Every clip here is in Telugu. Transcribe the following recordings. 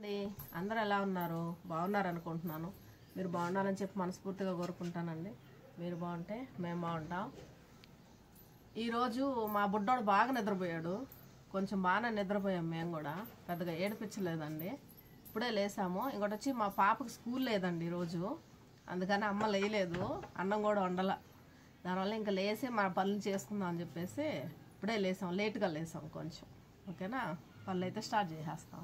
అండి అందరూ ఎలా ఉన్నారు? బాగున్నారు అనుకుంటున్నాను. మీరు బాగున్నారని చెప్పి మనస్ఫూర్తిగా కోరుకుంటానండి. మీరు బాగుంటే మేము బాగుంటాం. ఈరోజు మా బుడ్డోడు బాగా నిద్రపోయాడు. కొంచెం బాగానే నిద్రపోయాం. మేము కూడా పెద్దగా ఏడిపించలేదండి. ఇప్పుడే లేసాము. ఇంకోటి వచ్చి మా పాపకి స్కూల్ లేదండి ఈరోజు, అందుకని అమ్మ లేయలేదు, అన్నం కూడా వండాల. దానివల్ల ఇంకా లేసి మన పనులు చేసుకుందాం అని చెప్పేసి ఇప్పుడే లేసాం. లేట్గా లేసాం కొంచెం. ఓకేనా, పనులు అయితే స్టార్ట్ చేసేస్తాం.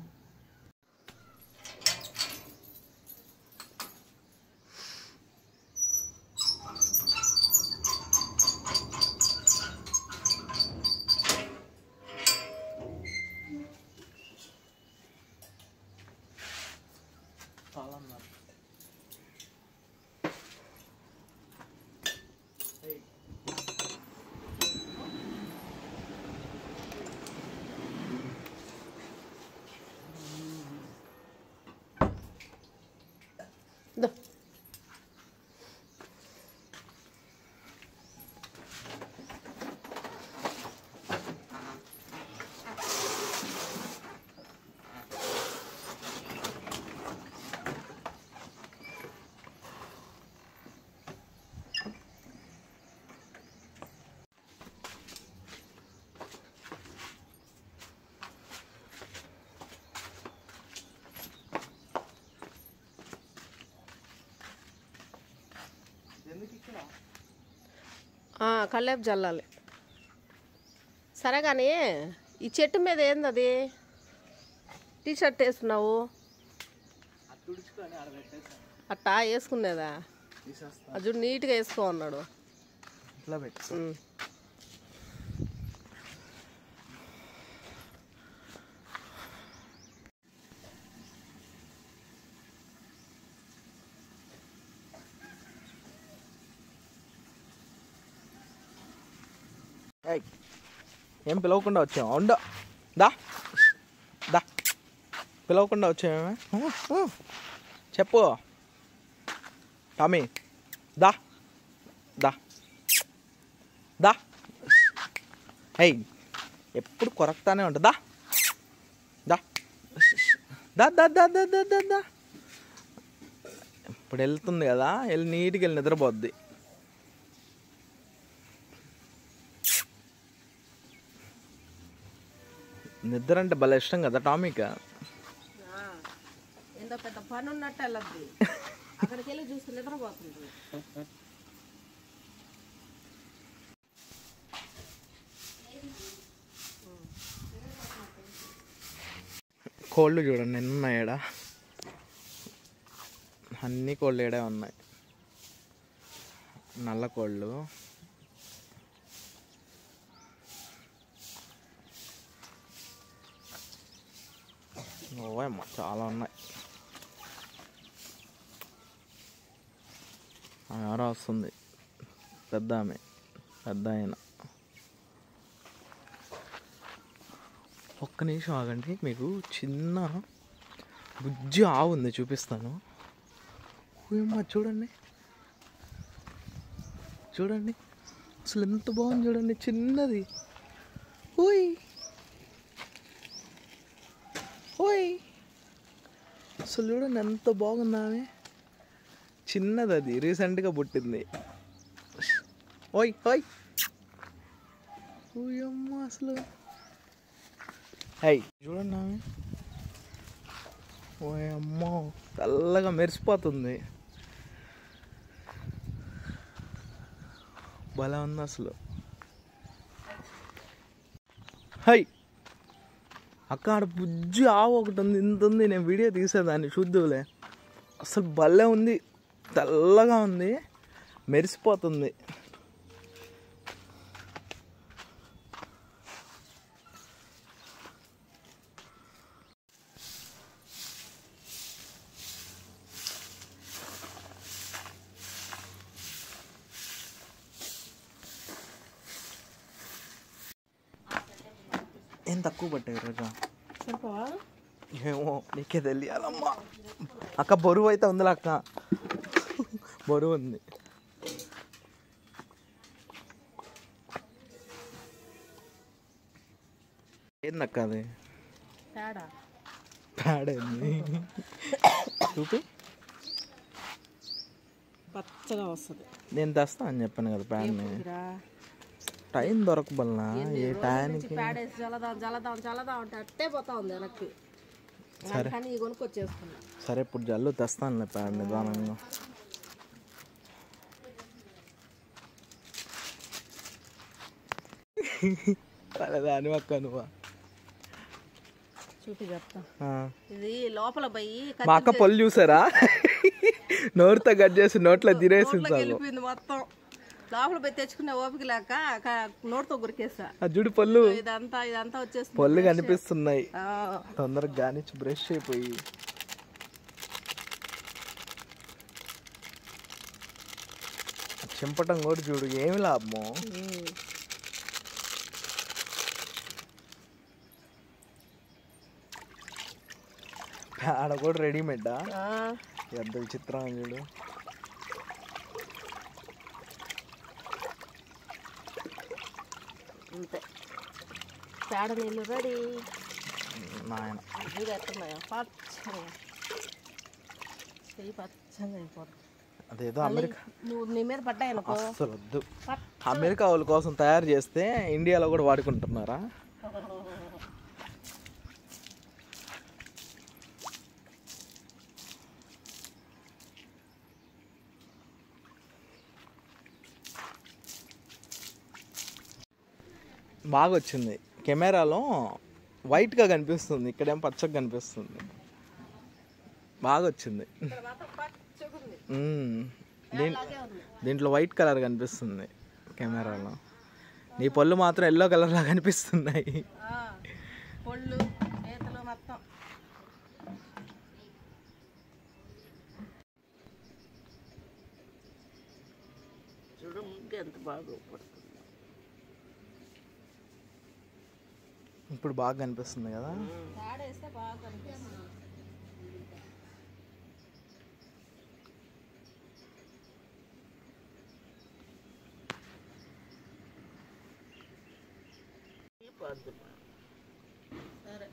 కల్లేపు జల్లాలి. సరే కానీ ఈ చెట్టు మీద ఏంది అది టీ షర్ట్ వేసుకున్నావు? అట్టా వేసుకునేదా? అది నీట్గా వేసుకో అన్నాడు. ఏం పిలవకుండా వచ్చాము? ఉండ దా దా పిలవకుండా వచ్చామే. చెప్పు టామీ, దా దా దా. ఏయ్, ఎప్పుడు కొరకుతానే ఉంటుందా? దా దా దా దా దా దా దా దా. ఇప్పుడు వెళ్తుంది కదా, వెళ్ళి నీట్గా వెళ్ళి నిద్రపోద్ది. నిద్ర అంటే భలే ఇష్టం కదా టామీకి. ఎంతో పెద్ద పని ఉన్నట్టు వెళ్ళద్ది, అక్కడికి వెళ్ళి చూసి నిద్రపోతుంది. కోళ్ళు చూడండి ఎన్ని ఉన్నాయి ఈడ. అన్ని కోళ్ళు ఈడే ఉన్నాయి. నల్ల కోళ్ళు, ఓయమ్మ చాలా ఉన్నాయి. ఎవరో వస్తుంది, పెద్ద ఆమె, పెద్ద ఆయన. ఒక్క నిమిషం ఆగండి, మీకు చిన్న బుజ్జి ఆవు ఉంది చూపిస్తాను. ఓయమ్మ చూడండి, చూడండి అసలు ఎంత బాగుంది చూడండి, చిన్నది. ఓయ్ ఓయ్, అసలు చూడండి ఎంత బాగుంది ఆమె. చిన్నది, అది రీసెంట్గా పుట్టింది. ఓయ్ ఓయ్ ఓయమ్మ అసలు. అయ్యి చూడండి ఆమె, ఓయమ్మో తెల్లగా మెరిసిపోతుంది. భలే ఉంది అసలు. హై అక్కడ బుజ్జి ఆవు ఒకటి ఉంది, ఇంత ఉంది. నేను వీడియో తీసేదాన్ని, చూద్దులే. అసలు భలే ఉంది, తెల్లగా ఉంది, మెరిసిపోతుంది. ఏం తక్కువ పట్టాయి రోజా? ఏమో నీకే తెలియాలమ్మా. అక్క బరువు అయితే ఉందిలే అక్క, బరువు ఉంది. ఏందక్క అది? తేడా పేడైంది చూపి. పచ్చగా వస్తుంది. నేను తెస్తా అని చెప్పాను కదా పేడని. టైం దొరకబలనా ఏ టైంకి పేడేసి చల్లదాం అంటే అట్టే పోతా ఉంది వెనక్కి. కానీ ఈ కొనుక్కొచ్చేసుకున్నా. సరే ఇప్పుడు జల్లు తెస్తానులే పేడ నిదానంగా. దాని అక్క నువ్వా చూపి చెప్తా. ఇది లోపల పోయి మా అక్క పళ్ళు చూసారా, నోరుతో కట్ చేసి నోట్లో తినేసింది. వెళ్ళిపోయింది మొత్తం. లోపల పోయి తెచ్చుకునే ఓపిక లేక నోటితో గురికేసా. జుడు పళ్ళు ఇదంతా వచ్చేస్తుంది. పళ్ళు కనిపిస్తున్నాయి. తొందరగా గానిచ్చి బ్రష్ అయిపోయి చింపటం కూడా చూడు ఏమి లాభమో. ఆడ కూడా రెడీమేడా, ఎంత విచిత్రం చూడు. అంతే పేడ నీళ్ళు రెడీ. నాయన ఇది ఎట్టున్నాయో పచ్చగా అయిపోతుంది. అదేదో అమెరికా నువ్వు నీ మీద పడ్డాయనుకో అసలు వద్దు. అమెరికా వాళ్ళ కోసం తయారు చేస్తే ఇండియాలో కూడా వాడుకుంటున్నారా? బాగా వచ్చింది. కెమెరాలో వైట్గా కనిపిస్తుంది, ఇక్కడేం పచ్చగా కనిపిస్తుంది. బాగా వచ్చింది. దీంట్లో వైట్ కలర్ కనిపిస్తుంది కెమెరాలో. నీ పళ్ళు మాత్రం ఎల్లో కలర్లా కనిపిస్తున్నాయి. పళ్ళు చేతులు మొత్తం. చూడు ముగ్గు ఎంత బాగా పడుతుంది. ఇప్పుడు బాగా కనిపిస్తుంది కదా. ఆడేస్తే బాగా కనిపిస్తుంది. సరే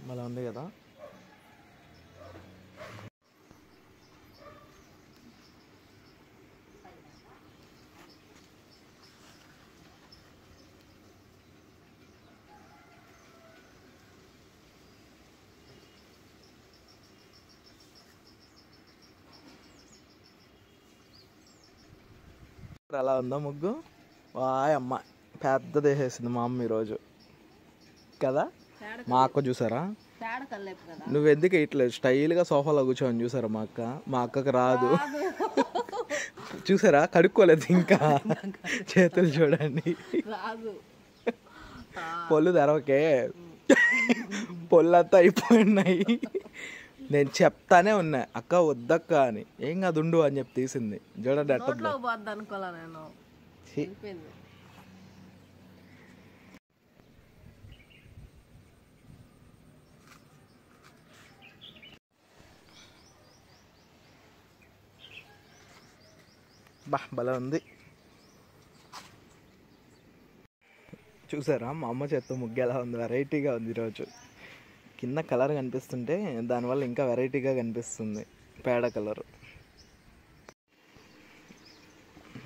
మళ్ళీ ఉంది కదా. అలా ఉందా ముగ్గు? వాయమ్మ పెద్దది వేసేసింది మా అమ్మ ఈరోజు కదా. మా అక్క చూసారా, నువ్వు ఎందుకు ఇట్లా స్టైల్గా సోఫాలో కూర్చోని చూసారా మా అక్క. మా అక్కకి రాదు చూసారా, కడుక్కోలేదు ఇంకా. చేతులు చూడండి, పొల్లు తెరవకే, పొల్లంతా అయిపోయినాయి. నేను చెప్తానే ఉన్నా అక్క వద్దక్క అని. ఏం కాదు ఉండు అని చెప్పి తీసింది. చూడండి ఎట్లా అనుకోలే నేను. బా భలే ఉంది. చూసారా మా అమ్మ చేత్తో ముగ్గు ఎలా ఉంది, వెరైటీగా ఉంది ఈరోజు. కింద కలర్ కనిపిస్తుంటే దానివల్ల ఇంకా వెరైటీగా కనిపిస్తుంది పేడ కలరు.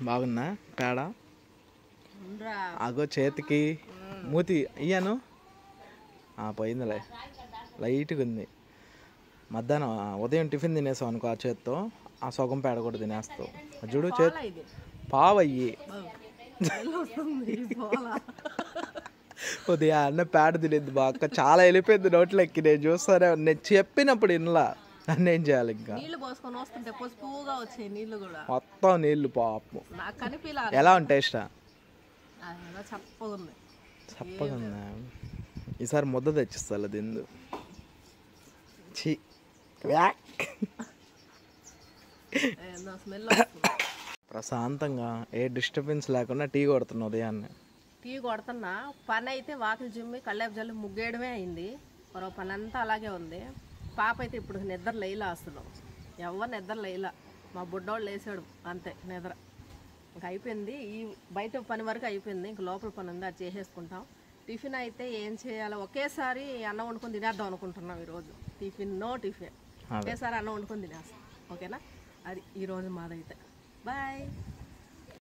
బాగున్నా పేడ? అగో చేతికి మూతి ఇయ్యాను పోయిందిలే, లైట్గా ఉంది. మధ్యాహ్నం ఉదయం టిఫిన్ తినేసావు అనుకో ఆ చేత్తో, ఆ సగం పేడ కూడా తినేస్తావు. చూడు చేతి పావయ్యి ఉదయం అన్న పేడ తినేది మా అక్క. చాలా వెళ్ళిపోయింది నోట్లోకి. నేను చూస్తానే, నేను చెప్పినప్పుడు ఇన్లా నన్ను ఏం చేయాలి ఇంకా? నీళ్లు పోసుకొని వస్తుంటే పసుపుగా వచ్చాయి నీళ్లు కూడా. మొత్తం నీళ్ళు పాపం. నాకు కనిపించాలి. ఎలా ఉంటాయి టేస్ట్? ఏదో చప్పగా ఉంది. చప్పగా ఉందా? ఈసారి ముద్ద తెచ్చిస్తా తిందు. స్మెల్. ప్రశాంతంగా ఏ డిస్టర్బెన్స్ లేకుండా టీ కొడుతున్నా ఉదయాన్నే. టీ కొడుతున్నా. పని అయితే వాకిలి జిమ్మి కళ్ళేపు జల్లి ముగ్గేయడమే అయింది. మరో పని అంతా అలాగే ఉంది. పాప అయితే ఇప్పుడు నిద్ర లేయిలా అసలు. ఎవరు నిద్ర లేయిలా. మా బుడ్డోళ్ళు లేసాడు అంతే నిద్ర. ఇంకా అయిపోయింది. ఈ బయట పని వరకు అయిపోయింది. ఇంక లోపల పని ఉంది, అది చేసేసుకుంటాం. టిఫిన్ అయితే ఏం చేయాలో ఒకేసారి అన్నం వండుకొని తినేద్దాం అనుకుంటున్నాం ఈరోజు. టిఫిన్ ఒకేసారి అన్నం వండుకొని తినేస్తాం. ఓకేనా? అది ఈరోజు మాదైతే. బాయ్.